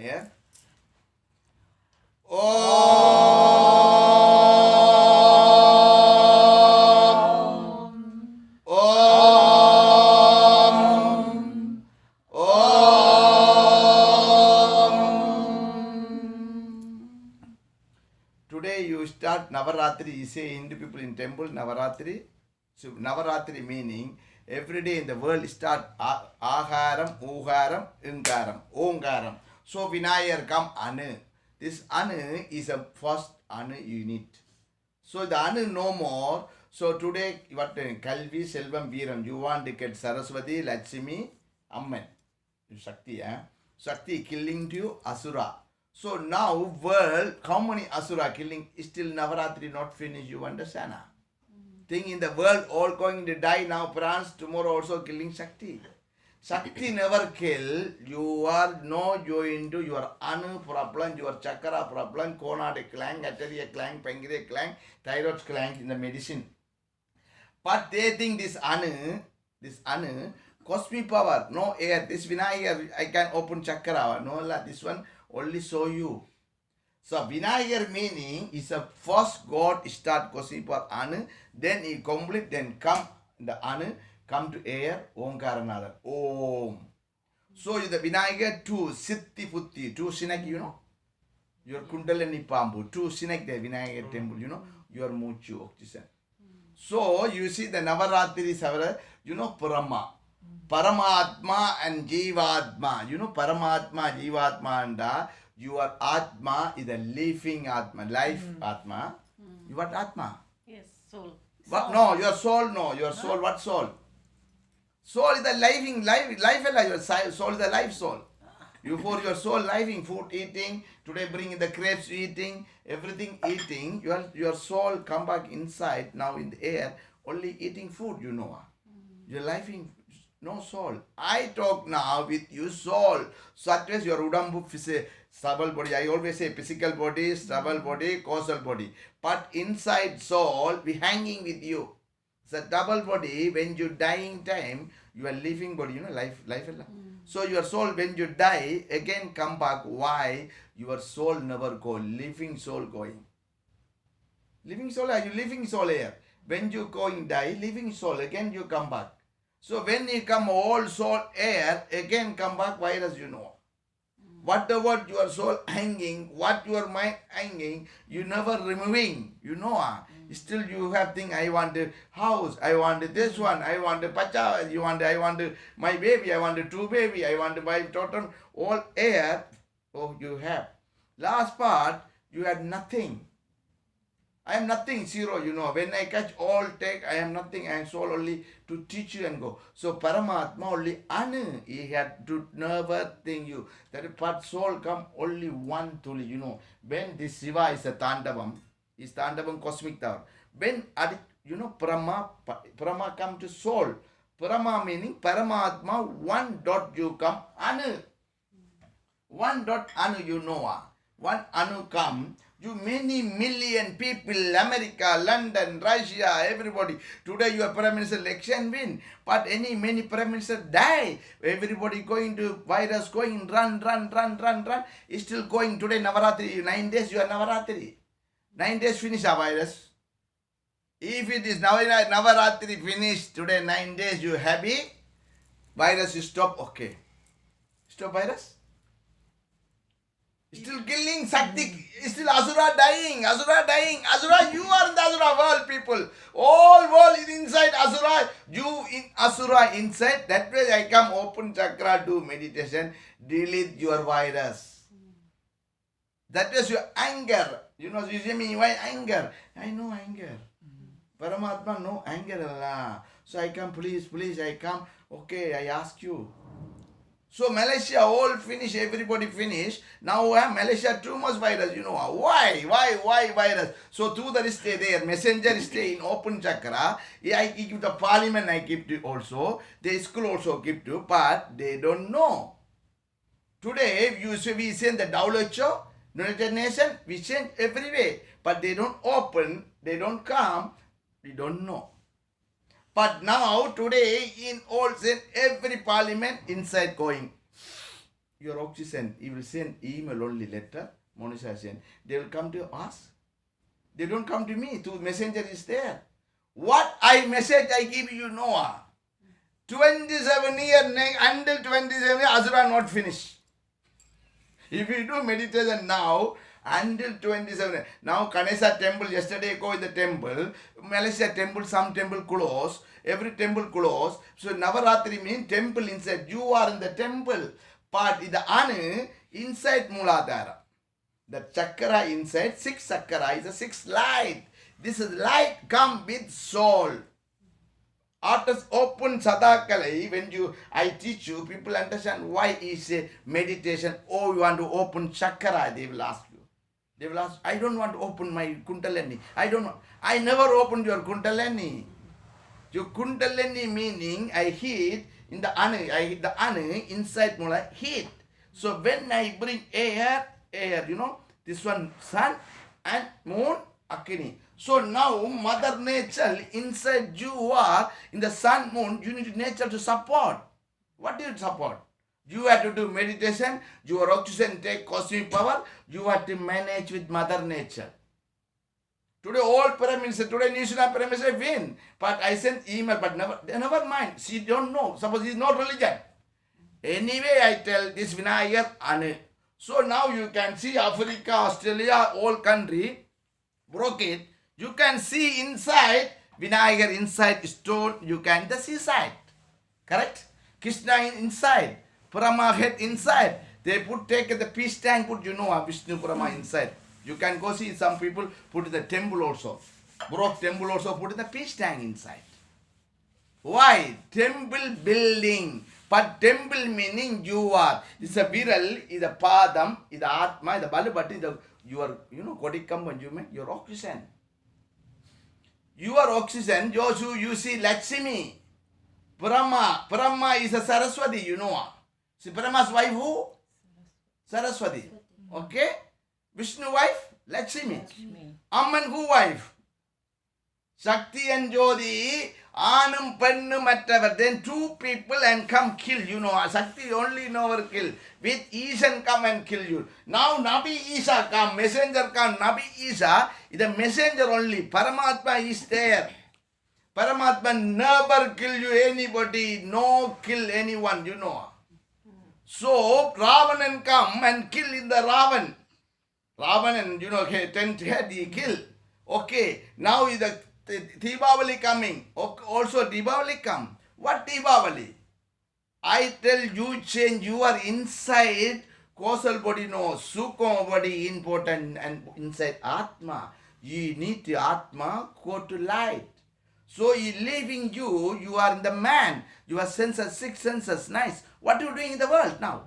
here. Today you start Navaratri. You say Hindu people in temple Navaratri. So Navaratri meaning every day in the world start Aharam, Uharam, Inkaram, Omkaram. So Vinayak come Anu. This Anu is a first Anu unit. So the Anu no more. So today what Kalvi, Selvam, Viram. You want to get Saraswati, Lakshmi, Amman. Shakti, Shakti killing to Asura. So now world, how many Asura killing? Still Navaratri not finished, you understand? Thing in the world all going to die now, France, tomorrow also killing Shakti. Shakti never kill, you are no going to your Anu problem, your Chakra problem, Konadic clang, Atelier clang, Pancreas clang, thyroid clang in the medicine. But they think this Anu, cosmic power, no air, this Vinayak, I can open Chakra, no, this one only show you. So Vinayak meaning is a first God start cosmic power Anu, then he complete, then come the Anu, come to air, Omkaranada, Om. So the Vinayak two, Siddhi Putti, two Sinak, you know, your Kundalini Pambu, two Sinak the Vinayak temple, you know, your Muchu oxygen. So you see the Navaratri is our, you know, Paramatma and Jivatma. You know Paramatma, Jivatma and your Atma is a living Atma, life Atma. You what Atma? Yes, soul. What? No, your soul, no. Your soul, what soul? Soul is the living, life alive. Your soul is the life soul. You for your soul living, food eating, today bringing the grapes eating, everything eating, your soul come back inside, now in the air, only eating food, you know. Your living, no soul. I talk now with you soul. Such as your Udambu stubble body. I always say physical body, stubble body, causal body. But inside soul, we hanging with you. It's a double body. When you dying time, you are living body, you know, life. So your soul, when you die, again come back. Why? Your soul never go. Living soul going. Living soul, are you living soul here? When you going die, living soul, again you come back. So when you come all soul air, again come back virus, you know. Whatever your soul hanging, what your mind hanging, you never removing, you know. Still you have thing, I want a house, I want this one, I want a pacha, I want my baby, I want two baby, I want my total, all air, oh you have. Last part, you had nothing. I am nothing, zero, you know. When I catch all take, I am nothing, I am soul only to teach you and go. So Paramatma only Anu, he had to never think you. That part soul come only one tuli, you know. When this Shiva is a Tandavam, is Tandavam cosmic tower. When, you know, Parama come to soul. Parama meaning Paramatma, one dot you come, Anu. One dot Anu, you know. One Anu come. You many million people, America, London, Russia, everybody. Today your Prime Minister election win. But many Prime Minister die. Everybody going to virus, going, run. It's still going. Today Navaratri, 9 days you are Navaratri. 9 days finish our virus. If it is Navaratri finished, today 9 days you happy, virus you stop, okay. Stop virus? Still killing Shakti, still Asura dying. Asura, you are in the Asura world, people. All world is inside Asura. You in Asura inside. That way I come open chakra, do meditation, delete your virus. That is your anger. You know, you say me, why anger? I know anger. Paramatma, no anger. Allah. So I come, please, I come. Okay, I ask you. So Malaysia all finish, everybody finish. Now Malaysia too much virus, you know. Why virus? So through the stay there, messenger stay in open chakra. I give the parliament, I give to also. The school also give to, but they don't know. Today, we send the WHO, United Nations, we send everywhere. But they don't open, they don't come, we don't know. But now, today, in all every parliament, inside going. your oxygen, you will send email only letter, Monisha sent. They will come to us. They don't come to me. To messenger is there. What message I give you, Noah? 27 years until 27 years, Asura not finished. If you do meditation now, until 27, now Ganesha temple, yesterday go in the temple, Malaysia temple, some temple close, every temple close. So Navaratri means temple inside. You are in the temple. But the Anu inside Muladhara. The chakra inside, 6 chakra is a 6 light. This is light come with soul. After open Sadakalai, when I teach you, people understand why is a meditation. Oh, you want to open chakra, they will ask you. They will ask, I don't want to open my Kundalini. I never opened your Kundalini. Your Kundalini meaning, I heat in the anu, the anu inside mula heat. So when I bring air, this one sun and moon, Akini. So now Mother Nature inside you are in the sun, moon, you need nature to support. What do you support? You have to do meditation, your oxygen take cosmic power, you have to manage with Mother Nature. Today all pyramids, today New Zealand pyramids I win. But I sent email, but never mind. She don't know. Suppose it's not religion. Anyway, I tell this Vinayak Anu. So now you can see Africa, Australia, all country, broke it. You can see inside, Vinayak inside stone, you can the seaside. Correct? Krishna inside, Purama head inside. They take the peace tank, put Vishnu Purama inside. You can go see some people put in the temple also. Broke temple also put in the peace tank inside. Why? Temple building. But temple meaning you are. It's a viral, it's a padam, it's a atma, it's a balubati, your, kodikam consume, your oxygen. Your oxygen, you see Lakshmi. Brahma is a Saraswati, See Brahma's wife who? Saraswati. Okay? Vishnu wife? Lakshmi. Amman who wife? Shakti and Jodi. Anum Pannum whatever. Then 2 people and come kill. Shakti only never kill. With Ishan come and kill you. Now Nabi Isa come. Messenger come. Nabi Isa is a messenger only. Paramatma is there. Paramatma never kill you anybody. No kill anyone, So Ravanan come and kill in the Ravan. Ravanan, 10 head he kill. Okay, now is the Deepavali coming. Okay, also Deepavali come. What Deepavali? I tell you change, you are inside causal body, no, Sukha body important and inside Atma. You need the Atma, go to light. So he leaving you, you are in the man. Your senses, 6 senses, nice. What are you doing in the world now?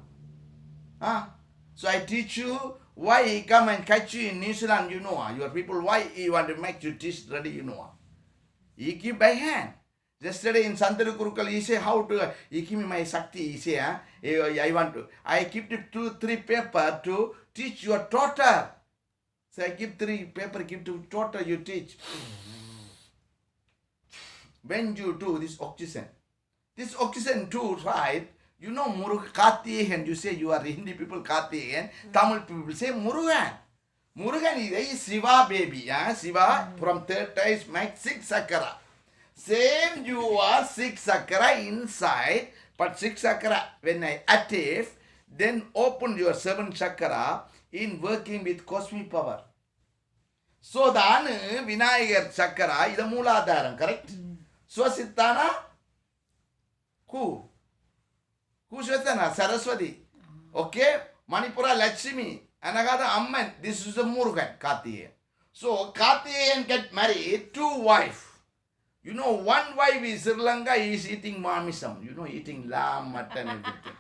So I teach you why he come and catch you in New Zealand, your people, why he want to make you teach ready, He give by hand. Yesterday in Santanu Kurukal, he say, how to, he give me my Sakti, he say, I keep the 2-3 paper to teach your daughter. So I give 3 paper, give to daughter, you teach. When you do this oxygen too, right? Murugan, Kartihan, you say you are Hindi people, Kartihan, Tamil people say Murugan. Murugan is Shiva baby, Shiva from 3rd times make 6 chakra. Same you are 6 chakra inside, but 6 chakra when I active, then open your 7 chakra in working with cosmic power. So the Vinayak chakra is the Mooladharam, correct? Swasittana, who? Who's Swasitana? Saraswati. Okay? Manipura Lakshmi. Anagada Amman. This is the Murugan, Kartiyan. So Kartiyan get married, 2 wives. One wife is Sri Lanka, he is eating mamisam. Eating lamb, mutton, everything.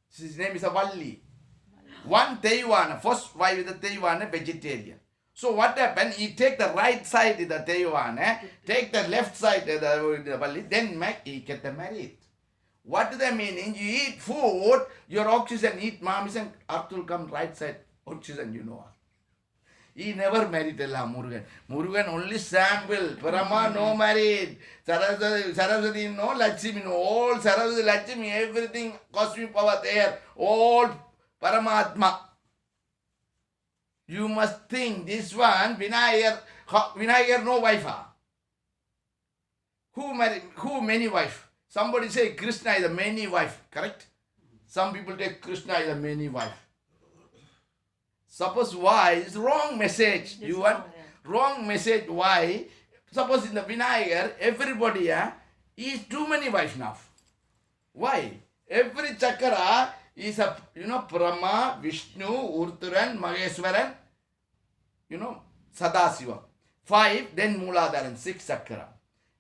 His name is Valli. One Taiwan, first wife is the Taiwan, vegetarian. So what happened? He take the right side of the Taiwan, take the left side of the Valli, then he get married. What does that mean? You eat food, your oxygen, eat mamis and earth will come right side, oxygen, He never married Murugan. Murugan only sample. Parama no married. Saraswati no, Lakshmi no. All Saraswati, Lakshmi, everything, cosmic power there. All Paramatma. You must think this one, Vinayak no wife. Who many wife? Somebody say Krishna is a many wife, correct? Some people take Krishna is a many wife. Suppose why? It's wrong message. You want wrong message why? Suppose in the Vinayak, everybody is too many wives now. Why? Every chakra is a, Brahma, Vishnu, Urturan, Maheswaran, Sadasiva. 5, then Mooladharan, 6 chakra.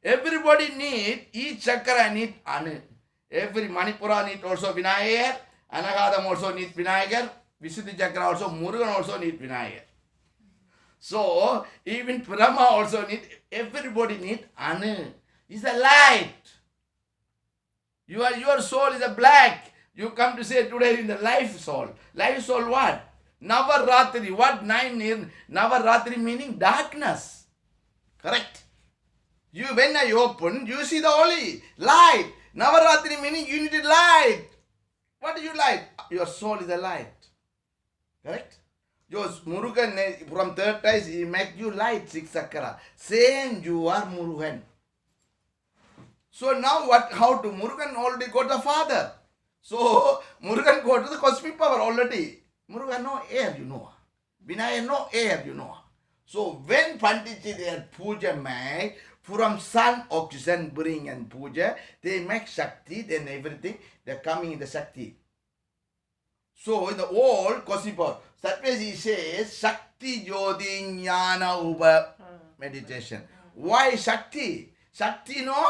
Everybody need, each chakra need Anu. Every Manipura need also Vinayak, Anagadam also need Vinayak, Visuddhi chakra also, Murugan also need Vinayak. So, even Brahma also need, everybody need Anu. It's a light. Your soul is a black. You come to say today in the life soul. Life soul what? Navaratri. What 9 years? Navaratri meaning darkness. Correct? When I open, you see the holy light. Navaratri meaning you need light. What do you light? Your soul is a light. Correct? Your Murugan from third eyes, he make you light, 6 chakra. Same you are Murugan. So now how to? Murugan already got the father. So Murugan got to the cosmic power already. Murugan no air, Vinaya no air, So when Panditji their puja make, from sun, oxygen bring and puja, they make Shakti, then everything, they're coming in the Shakti. So in the old cosmic power, Satyajit says, Shakti Jyoti Jnana Upa meditation. Why Shakti? Shakti no?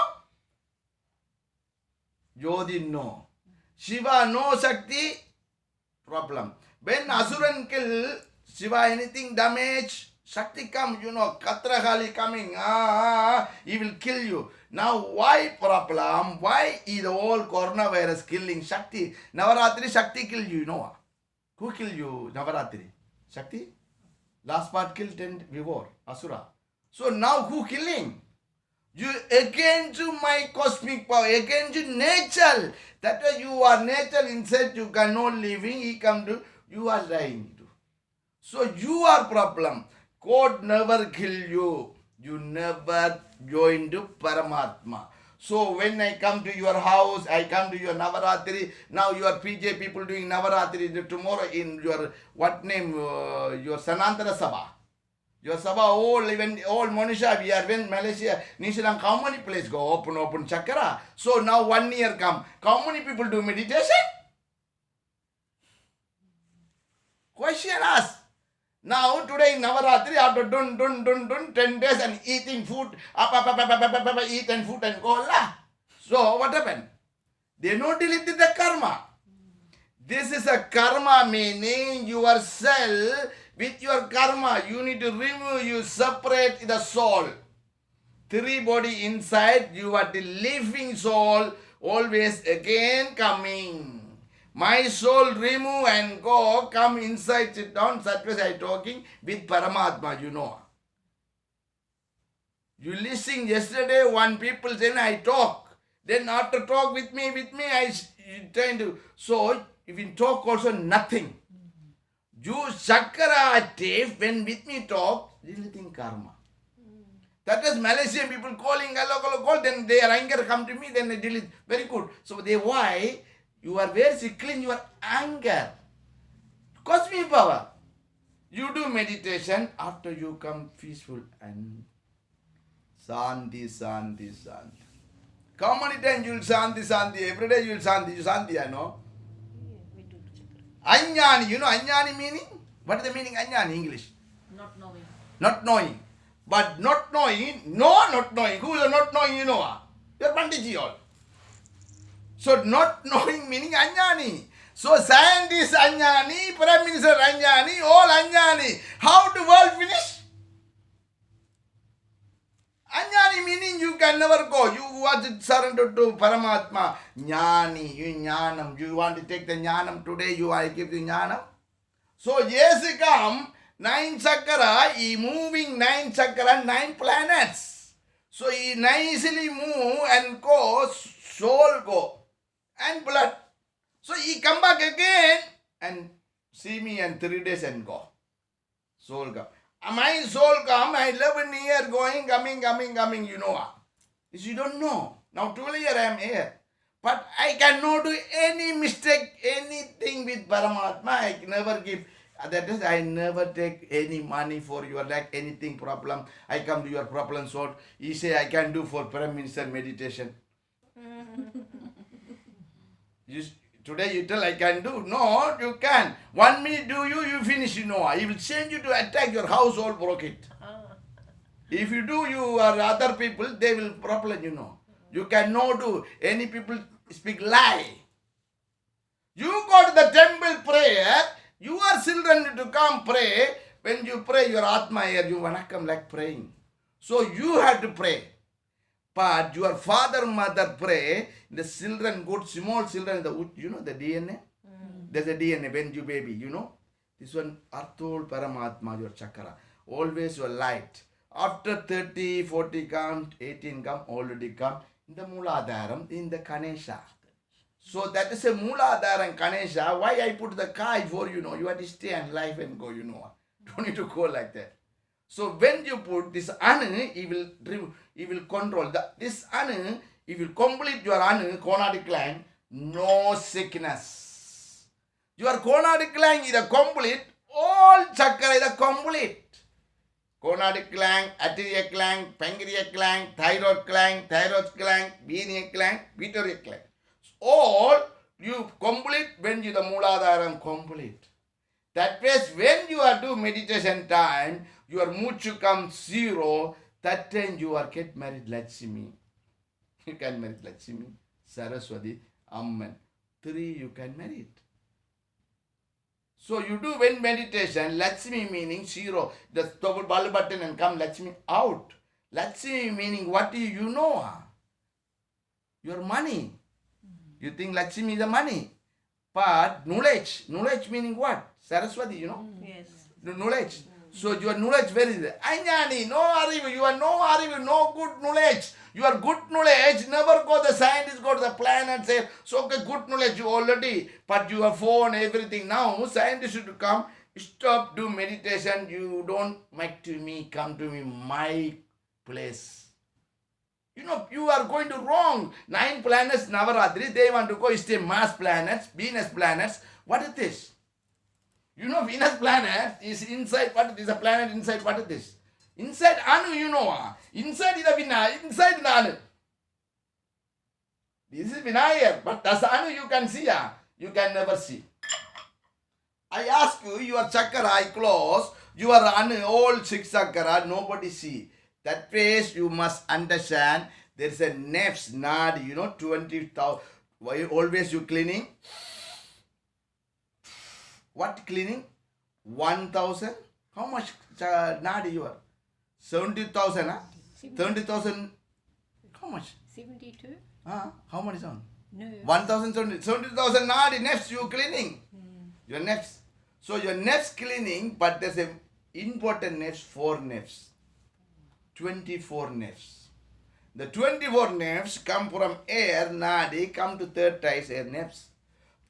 Jyoti no. Shiva no Shakti? Problem. When Asuran kill Shiva, anything damage, Shakti come, Katragali coming, he will kill you. Now why problem? Why is the whole coronavirus killing Shakti? Navaratri Shakti kill you, Who kill you, Navaratri? Shakti? Last part killed 10 before, Asura. So now who killing? You against my cosmic power, against nature. That way you are nature inside, you cannot living, he come to, you are dying. So you are problem. God never kill you. You never join to Paramatma. So when I come to your house, I come to your Navaratri. Now your PJ people doing Navaratri. Tomorrow in your, what name, your Sanantara Sabha. Your Sabha, even old Monisha, we are in Malaysia, New Zealand, how many places go open chakra? So now 1 year come. How many people do meditation? Question ask. Now today in Navaratri, after 10 days and eating food, eat and food and go la. So what happened? They not deleted the karma. This is a karma, meaning yourself with your karma. You need to remove, you separate the soul. 3 body inside, you are the living soul, always again coming. My soul remove and go, come inside, sit down, such way I talking with Paramatma, You listen yesterday, one people saying I talk. Then after talk with me, I trying to. So, if you talk also nothing. You chakra active, when with me talk, deleting karma. That is Malaysian people calling, call, then their anger come to me, then they delete. Very good. So, why? You are very clean your anger. Cosmic power. You do meditation, after you come peaceful and Shanti. How many times you will Shanti? Every day you will Shanti, I know. Ajnani, Ajnani meaning? What is the meaning Ajnani in English? Not knowing. Not knowing. But not knowing, not knowing. Who is not knowing, Your Panditji all. So not knowing meaning Ajnani. So scientist Ajnani, Prime Minister Ajnani, all Ajnani. How the world finish? Ajnani meaning you can never go. You want to surrender to Paramatma. Jnani, you jnanam. You want to take the jnanam today, I give you jnanam. So yes, come. 9 chakra, he moving 9 chakra, 9 planets. So he nicely move and go, soul go, and blood. So he come back again and see me and 3 days and go. Soul come. My soul come, I 11 year going, coming, you know. You don't know. Now 12 year I am here. But I cannot do any mistake, anything with Paramatma. I never give. That is, I never take any money for your like anything problem. I come to your problem solved. He say I can do for Prime Minister meditation. Today you tell I can do. No, you can. 1 minute do you finish, you know. He will send you to attack your household, broke it. If you do, you or other people, they will problem, you know. You cannot do. Any people speak lie. You go to the temple prayer, your children need to come pray. When you pray, your Atma here, you wanna come like praying. So you have to pray. But your father, mother pray, the children, good small children, you know the DNA? There's a DNA when you baby, you know? This one, Arthol Paramatma, your chakra. Always your light. After 30, 40 come, 18 come, already come. In the Mooladharam, in the Ganesha. So that is a Mooladharam Ganesha. Why I put the Kai for, you know, you have to stay and life and go, you know. Don't need to go like that. So when you put this Anu, he will control. This Anu, he will complete your Anu, Konadic line, no sickness. Your Konadic line is a complete, all chakra is a complete. Konadic gland, arterial gland, pancreatic gland, thyroid gland, pineal gland, pituitary gland. All you complete when you the Mooladharam complete. That means when you are do meditation time, your muchu comes 0, that time you are get married Lakshmi. You can marry Lakshmi, Saraswati, Amman. 3 you can marry it. So you do when meditation, Lakshmi meaning 0. The double ball button and come Lakshmi out. Lakshmi meaning what do you know? Your money. You think Lakshmi is the money. But knowledge. Knowledge meaning what? Saraswati, you know? Yes. The knowledge. So your knowledge where is it? Anjani, no arivu. You are no arivu, no good knowledge. Your good knowledge, never go the scientists, go to the planet, say, so okay, good knowledge you already, but your phone, everything. Now, scientists should come, stop, do meditation, you don't make to me, come to me, my place. You know, you are going to wrong. 9 planets, Navaratri, they want to go, stay Mars planets, Venus planets. What is this? You know, Venus planet is inside, what is a planet inside, what is this? Inside Anu, you know. Inside is the Vinaya, inside the Anu. This is Vinaya, but that's Anu you can see. You can never see. I ask you, your chakra I close, your Anu, all 6 chakra, nobody see. That place you must understand, there is a nafs, nadi, you know, 20,000. Why always you cleaning? What cleaning? 1,000? How much nadi you are? 70,000, huh? 70,000. How much? 72? How much is on? No. 70,000 nadi nafs you cleaning. Your nafs. So your nafs cleaning, but there's a important nafs, 4 nafs. 24 nafs. The 24 nafs come from air, nadi, come to third times air nafs.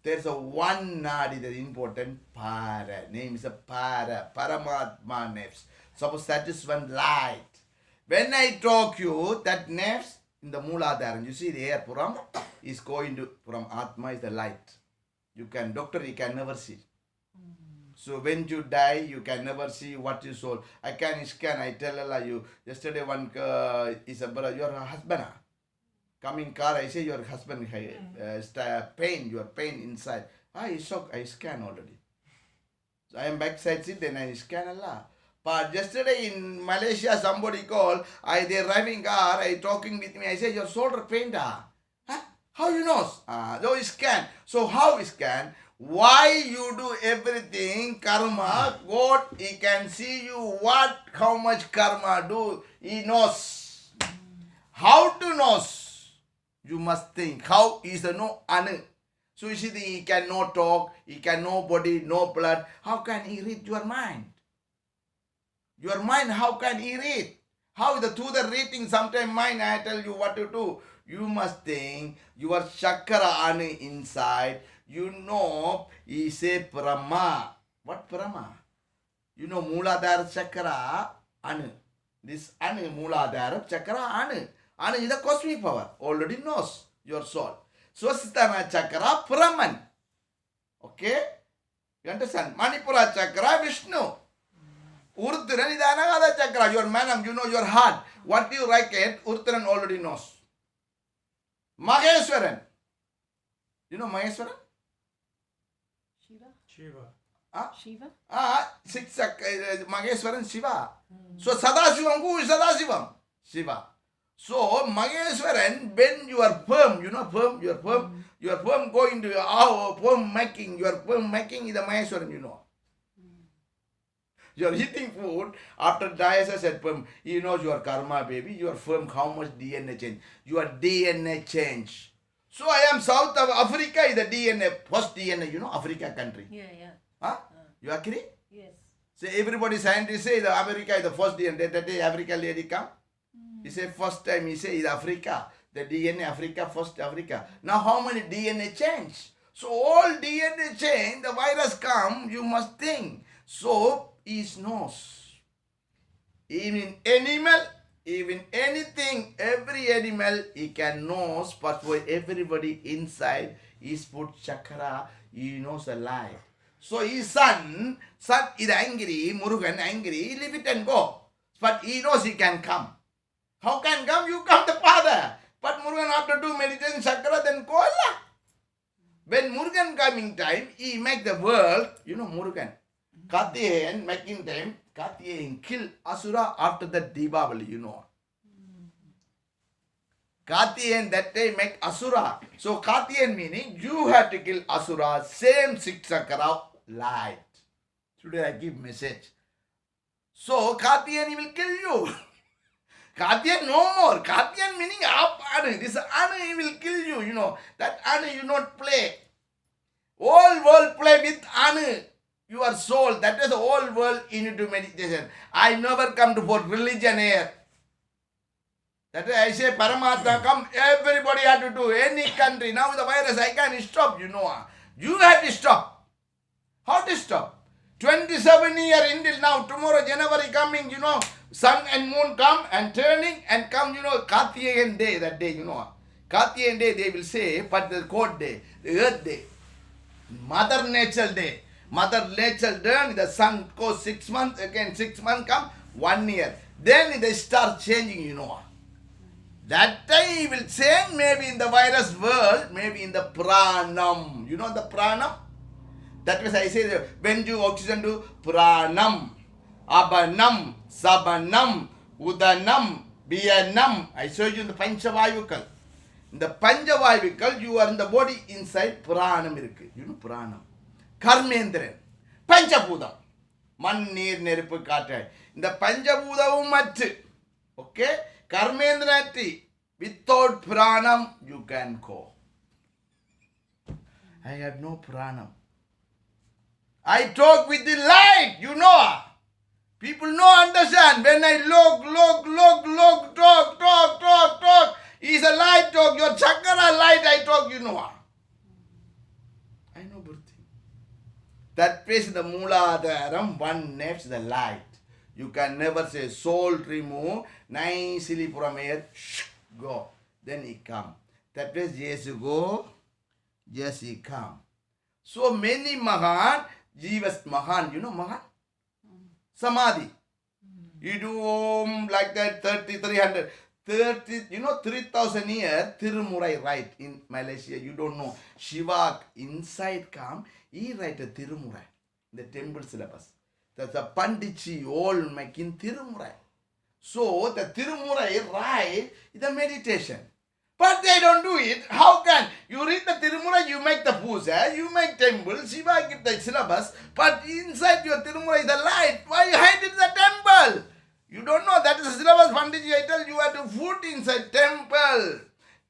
There's a one nadi that is important, para. Name is a para, Paramatma nafs. Suppose that is one light. When I talk you, that nafs in the Mooladharam, you see the air Puram is going to, from Atma is the light. You can, doctor, you can never see. So when you die, you can never see what you soul. I can scan, I tell Allah you. Yesterday one is a brother, your husband. Coming car, I say your husband pain, your pain inside. It's shock, I scan already. So I am backside seat, then I scan Allah. But yesterday in Malaysia, somebody called, they're driving car, talking with me, I say, your shoulder pain da. Huh? How you know? So scan. So how scan? Why you do everything, karma, God, He can see you how much karma do, He knows. How to knows? You must think. How is the no anu? So you see, He cannot talk, He can no body, no blood. How can He read your mind? Your mind, how can he read? How through the reading, sometimes mind, I tell you what to do. You must think your chakra anu inside. You know, he say Brahma. What Brahma? You know, Mooladhara chakra anu. This anu, Mooladhara chakra anu. Anu is the cosmic power. Already knows your soul. Swasthana chakra Brahman. Okay? You understand? Manipura chakra Vishnu. Urthiran is another chakra. Your manam, you know your heart. What you like it, Urthiran already knows. Maheshwaran. You know Maheshwaran? Shiva. Shiva? Six Maheshwaran Shiva. So Sadashivam, who is Sadashivam? Shiva. So Maheshwaran, when you are firm, you know firm, you are firm going to your firm making, your firm making is the Maheshwaran, you know. You are eating food, after dialysis at firm, he knows your karma, baby, you are firm, how much DNA change. Your DNA change. So I am South of Africa is the DNA, first DNA, you know, Africa country. Yeah. Huh? You agree? Yes. So everybody scientists say the America is the first DNA. That day Africa lady come. He say first time he say is Africa. The DNA Africa, first Africa. Now how many DNA change? So all DNA change, the virus come, you must think. So he knows. Even animal, even anything, every animal he can knows, but for everybody inside is put chakra, he knows a life. So his son is angry, Murugan angry, leave it and go. But he knows he can come. How can come? You come the father. But Murugan after do meditation chakra, then go Allah. When Murugan coming time, he make the world, you know Murugan. Kartikeyan making time, Kartikeyan kill Asura after the Deepavali, you know. Kartikeyan that day make Asura. So Kartikeyan meaning you have to kill Asura, same six chakra light. Today I give message. So Kartikeyan will kill you. Kartikeyan no more. Kartikeyan meaning up Anu. This Anu he will kill you, you know. That Anu you not play. All world play with Anu. Your soul, that is the whole world into meditation. I never come to for religion here. That is I say Paramatma come, everybody have to do, any country. Now the virus I can stop, you know. You have to stop. How to stop? 27 years until now, tomorrow January coming, you know, sun and moon come and turning and come, you know, Kartikeyan day, that day, you know. Kartikeyan day they will say, but the cold day, the earth day, Mother Nature day. Mother Nature done, the sun goes 6 months, again 6 months come, 1 year. Then they start changing, you know. That time he will change maybe in the virus world, maybe in the pranam. You know the pranam? That means I say, when you oxygen do pranam, abanam, sabanam, udanam, biyanam. I show you in the Panchavavikal. In the Panchavavikal, you are in the body inside pranam. You know pranam. Karmendran, Panchabuddha, Man near Neripu Kata. In the Panchabuddha Umat, okay? Karmendrati, without pranam, you can go. I have no pranam. I talk with the light, you know. People no understand. When I look, talk. Is a light talk, your chakra light I talk, you know. I know everything. That place the Mooladharam, one nafs the light. You can never say soul remove, nicely from here, go. Then he come. That place, yes, you go, yes, he come. So many Mahan, Jivas Mahan, you know Mahan? Samadhi. You do like that 300, 3,000 years, Tirumurai write in Malaysia. You don't know. Shiva inside come, he write a Tirumurai, the temple syllabus. That's a Panditji all making Tirumurai. So the Tirumurai write the meditation. But they don't do it. How can? You read the Tirumurai, you make the puja, you make temple, Shiva give the syllabus, but inside your Tirumurai is the light. Why you hide in the temple? You don't know, that is the syllabus, Panditji. I tell you have to put inside temple.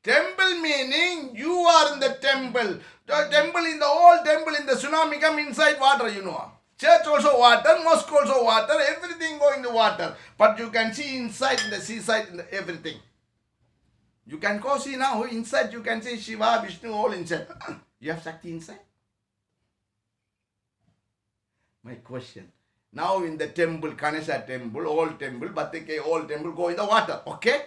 Temple meaning you are in the temple. The temple in the old temple in the tsunami come inside water, you know. Church also water, mosque also water, everything going to water. But you can see inside in the seaside everything. You can go see now inside. You can see Shiva, Vishnu, all inside. You have Shakti inside. My question. Now in the temple, Ganesha temple, old temple, Batike, old temple, go in the water. Okay?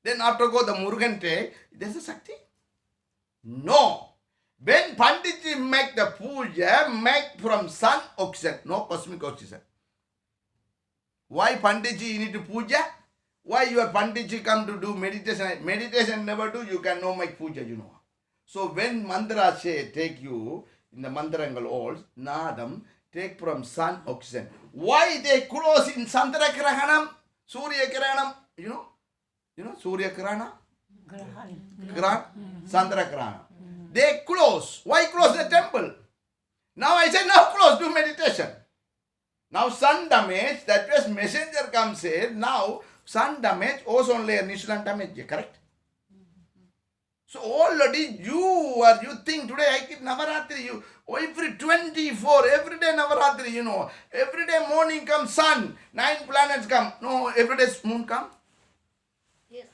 Then after go the Murugan take, there's a Shakti? No. When Panditji make the puja, make from sun oxygen, no cosmic oxygen. Why Panditji you need to puja? Why your Panditji come to do meditation? Meditation never do, you can no make puja, you know. So when mantra say, take you, in the mantrangal alls, nadam, take from sun oxygen. Why they close in Sandra Grahanam, Surya Grahanam, you know, Surya Grahana? Grahan, Sandra Grahana. They close. Why close the temple? Now I say, now close, do meditation. Now sun damage, that was messenger comes say, now sun damage, ozone layer, Nishan damage, correct? So already you think today I keep Navaratri, you every 24, every day Navaratri, you know, every day morning comes sun, 9 planets come, no, every day moon come. Yes.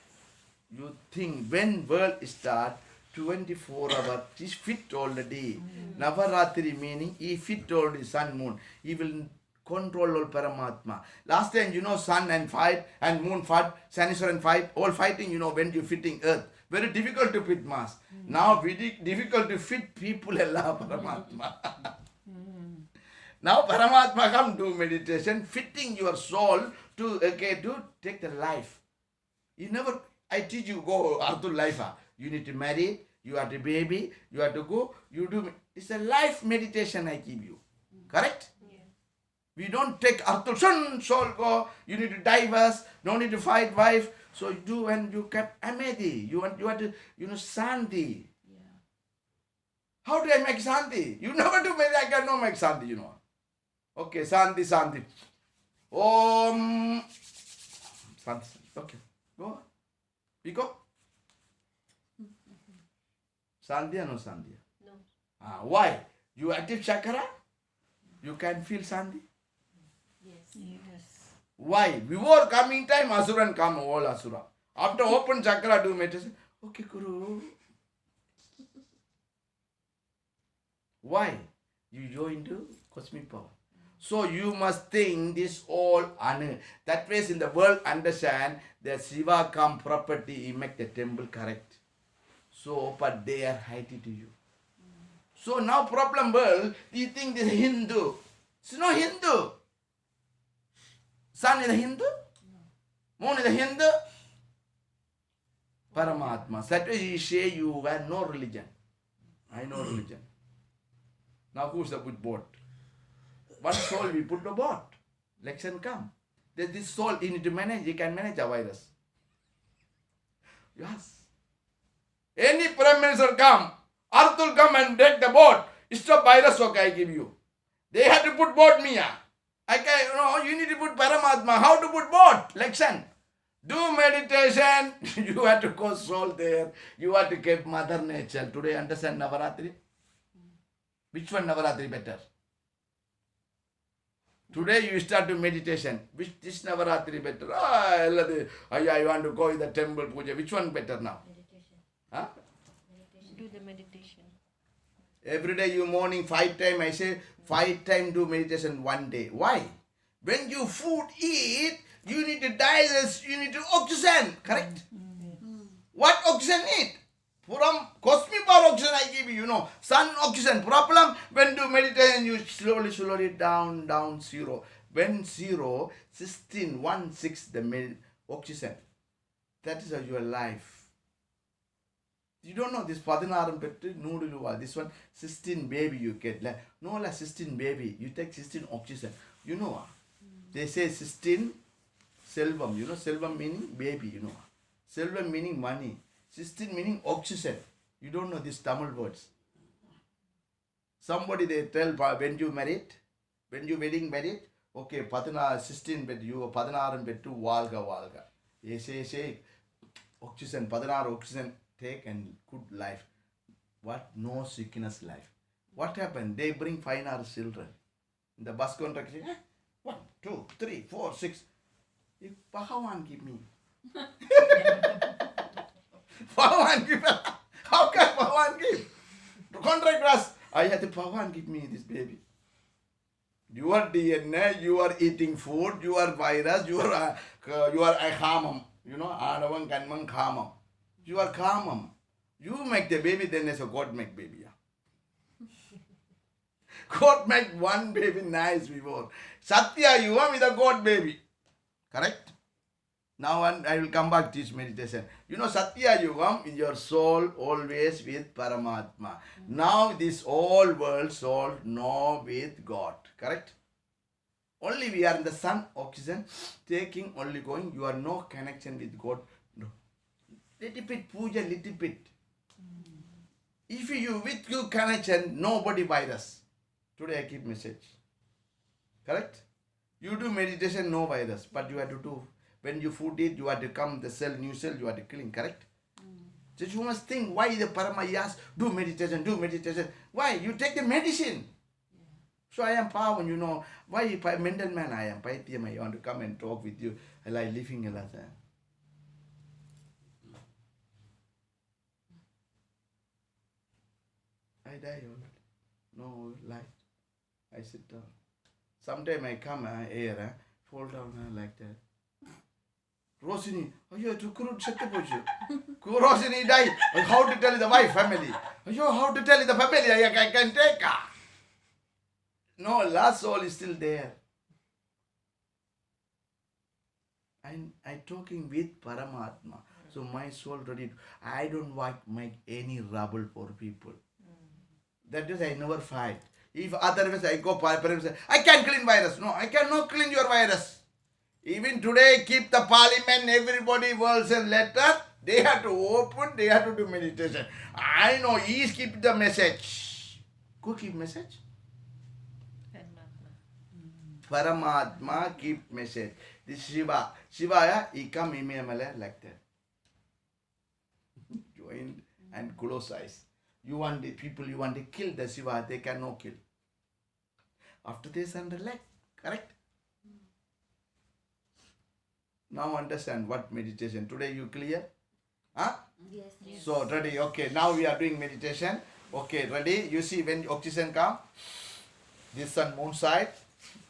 You think when world start, 24 hours, is fit already. Navaratri meaning he fit already, sun, moon. He will control all Paramatma. Last time, you know, sun and fight and moon fight, Saniswaran fight, all fighting, you know, when you fitting earth. Very difficult to fit mass. Now, very difficult to fit people, Allah Paramatma. Now, Paramatma come do meditation, fitting your soul to take the life. You never, I teach you, go Arthur life. You need to marry, you have to baby, you have to go, you do, it's a life meditation I give you. Correct? Yeah. We don't take Arthur, son, soul, go, you need to divorce, no need to fight wife. So you do when you kept Amedi, you want to, you know, Shanti. Yeah. How do I make Shanti? You never do, maybe I can no make Shanti, you know. Okay, Shanti, Shanti. Om. Shanti. Okay, go on. We go. Sandhya, no Sandhya? No. Why? You active chakra? You can feel Sandhi? Yes. Why? Before coming time, Asuran come, all Asura. After open chakra, do meditation. Okay, Guru. Why? You go into cosmic power. So you must think this all Anu. That way in the world understand that Shiva come property, he make the temple correct. So, but they are hiding to you. So now problem world, you think this is Hindu. It's not Hindu. Sun is a Hindu? Moon is a Hindu? Paramatma. That way he say you have no religion. I know religion. Now who's the good boat? One soul we put the boat. Election come. There's this soul you need to manage. You can manage a virus. Yes. Any Prime Minister come, Earth will come and take the boat. Stop virus, okay, I give you. They have to put boat, Mia. I can, you need to put Paramatma. How to put boat? Lection. Do meditation. You have to go soul there. You have to keep Mother Nature. Today, understand Navaratri? Which one Navaratri better? Today you start to meditation. Which this Navaratri better? I want to go in the temple puja. Which one better now? Meditation. Huh? Meditation. Do the meditation. Every day you morning 5 times, I say 5 times do meditation one day. Why? When you food eat, you need to digest, you need to oxygen, correct? What oxygen need? From cosmic power oxygen I give you, sun oxygen. Problem, when do meditation, you slowly down, zero. When 0, 16, 1, 6, the oxygen. That is your life. You don't know this 16 pettu noodle. This one 16 baby you get. No, 16 baby. You take 16 oxygen. You know. They say 16 selvam. You know selvam meaning baby. You know. Selvam meaning money. 16 meaning oxygen. You don't know these Tamil words. Somebody they tell when you married, when you wedding married, okay, 16 bed you 16 pettu valga. They say oxygen 16 oxygen. Take and good life. What? No sickness life. What happened? They bring 5 hours children. In the bus contract, 1, 2, 3, 4, 6. If Bhagavan give me. Bhagavan give. How can Bhagavan give? To contract us. I had the Bhagavan give me this baby. Your DNA, you are eating food, you are virus, you are a khamam. You know, Adavan Kanman khamam. You are khamam. You make the baby, then as a God make baby. God make one baby nice before. Satya Yuva with a God baby. Correct? Now I will come back to this meditation. You know, Satya Yugam is your soul always with Paramatma. Now this whole world soul no with God. Correct? Only we are in the sun, oxygen, taking, only going. You are no connection with God. No. Little bit puja, little bit. If you with you connection, nobody virus. Today I keep message. Correct? You do meditation, no virus. But you have to do. When you food it, you have to come the cell, new cell, you have to clean, correct? So you must think why the Paramayas do meditation, do meditation. Why? You take the medicine. So I am Pavan, you know. Why if I mental man I am Paitiyam, I want to come and talk with you. I like living a lot. I die already. No light. I sit down. Sometime I come air, fall down like that. Rosini, you to crude set Rosini died. How to tell the wife family? How to tell the family I can take her? No, last soul is still there. I talking with Paramatma. So my soul ready. I don't want make any rubble for people. That is I never fight. If otherwise I go I can clean virus. No, I cannot clean your virus. Even today, keep the parliament, everybody words and letter. They have to open, they have to do meditation. I know, he keep the message. Who keep message? Paramatma keep message. This Shiva. Shiva, he come email like that. Join and close eyes. You want the people, you want to kill the Shiva, they cannot kill. After this and relax, correct? Now understand what meditation. Today you clear? Huh? Yes. So ready, okay. Now we are doing meditation. Okay, ready? You see when oxygen come, this sun, moon side,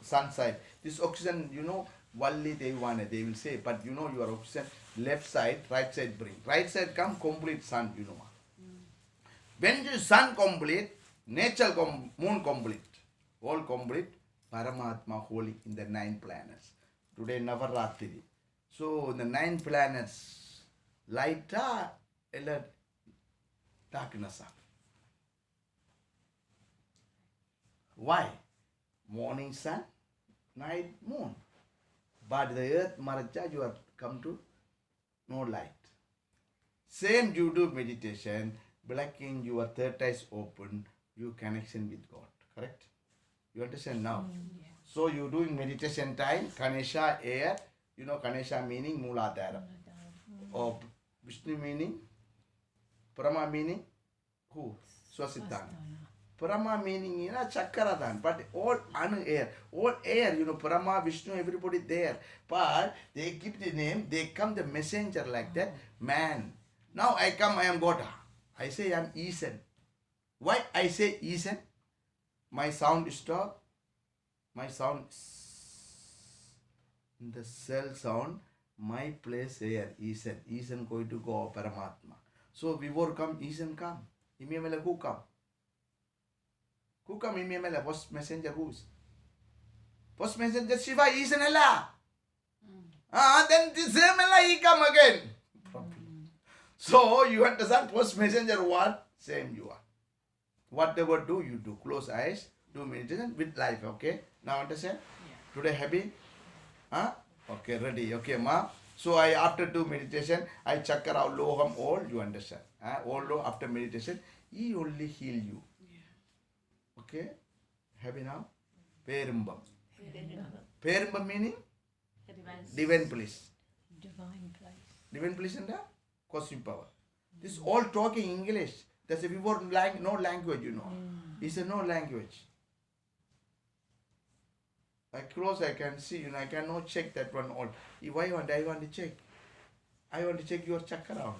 sun side. This oxygen, you know, only they will say, but you know your oxygen, left side, right side bring. Right side come complete sun, you know. When the sun complete, nature moon complete. All complete, Paramatma holy in the 9 planets. Today Navaratri. So the 9 planets, light darkness. Why? Morning sun, night moon. But the earth, Maraja, you have come to no light. Same you do meditation, blacking your third eyes open, you connection with God. Correct? You understand now? So you doing meditation time, Ganesha air, you know Ganesha meaning Mooladhara. Or Vishnu meaning, Brahma meaning, who? Swasiddhana. Brahma meaning, you know, Chakradhan. But all air, you know, Brahma, Vishnu, everybody there. But they give the name, they come the messenger like that, man. Now I come, I am Goda. I say I am Esan. Why I say Esan? My sound stop. My sound in the cell sound. My place here, Esan. Esan going to go Paramatma. So before come, Esan come. Imyamela who come? Who come Imyamela? Post messenger who's? Post messenger Shiva Esan Allah. Then the same Allah he come again. So you understand post messenger what? Same you are. Whatever do you do. Close eyes, do meditation with life, okay? Now understand? Yeah. Today happy? Huh? Okay, ready. Okay, ma. So I after do meditation, I chakra out loham all, you understand. All low after meditation, he only heal you. Yeah. Okay? Happy now? Perumbam. Perumbam meaning? Divine place. Divine place. Divine place and the cosmic power. This all talking English. That's a before no language, you know. It's a no language. I close, I can see, I cannot check that one all. If I want to check. I want to check your chakra.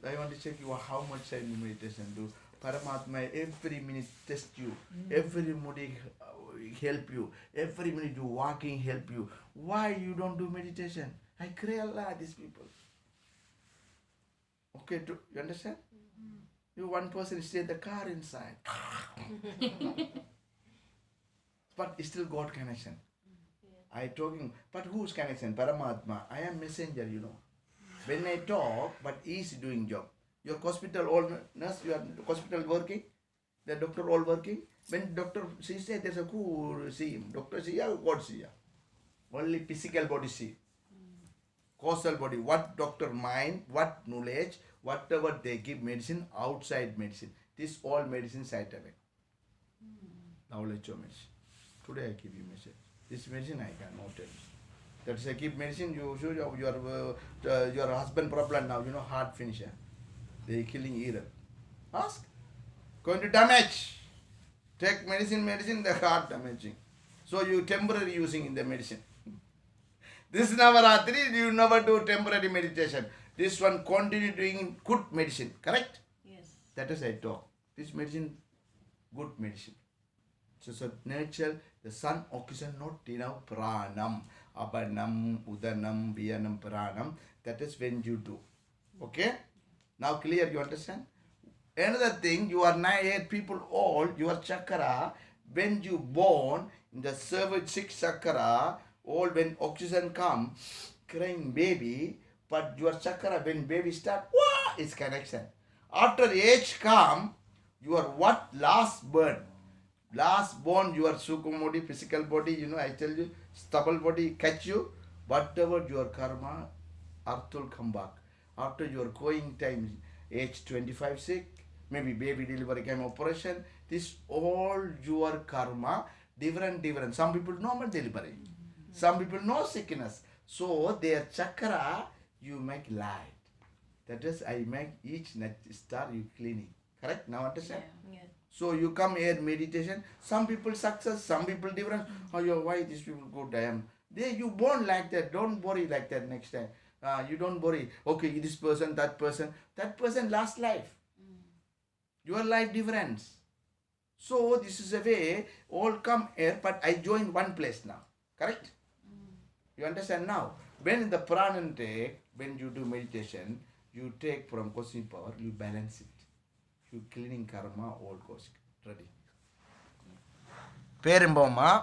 I want to check you how much time you meditation do. Paramatma every minute test you. Every minute help you. Every minute you walking help you. Why you don't do meditation? I cry Allah, these people. Okay, you understand? You one person stay in the car inside. But it's still God connection. I talking, but whose connection? Paramatma. I am messenger, When I talk, but he is doing job. Your hospital all nurse, your hospital working, the doctor all working. When doctor she said there's a who see him. Doctor see ya, God see ya. Only physical body see. Causal body. What doctor mind, what knowledge, whatever they give medicine, outside medicine. This all medicine side effect. Knowledge of medicine. Today I give you message. This medicine I cannot tell you. That's I give medicine. You show your husband problem now. Heart finisher. They killing either. Ask. Going to damage. Take medicine. The heart damaging. So you temporary using in the medicine. This Navaratri you never do temporary meditation. This one continue doing good medicine. Correct? Yes. That is I talk. This medicine, good medicine. So nature, the sun, oxygen, not enough pranam, abanam, udanam, viyanam, pranam. That is when you do. Okay? Now clear, you understand? Another thing, you are 8 people old, your chakra, when you born, in the cervix 6 chakra, all when oxygen come, crying baby, but your chakra, when baby start, wah, it's connection. After age come, your what? Last burn. Last born, your sukumodi, physical body, I tell you, stubble body, catch you, whatever your karma, earth will come back. After your going time, age 25, sick, maybe baby delivery came operation, this all your karma, different. Some people normal delivery, some people no sickness. So their chakra, you make light. That is, I make each star you cleaning. Correct? Now understand? Yeah. So you come here meditation. Some people success, some people different. Oh, why these people good? You born like that. Don't worry like that next time. You don't worry. Okay, this person, that person last life. Your life difference. So this is a way. All come here, but I join one place now. Correct? You understand now? When in the prana take, when you do meditation, you take from cosmic power, you balance it. You cleaning karma, all goes ready. Perumbama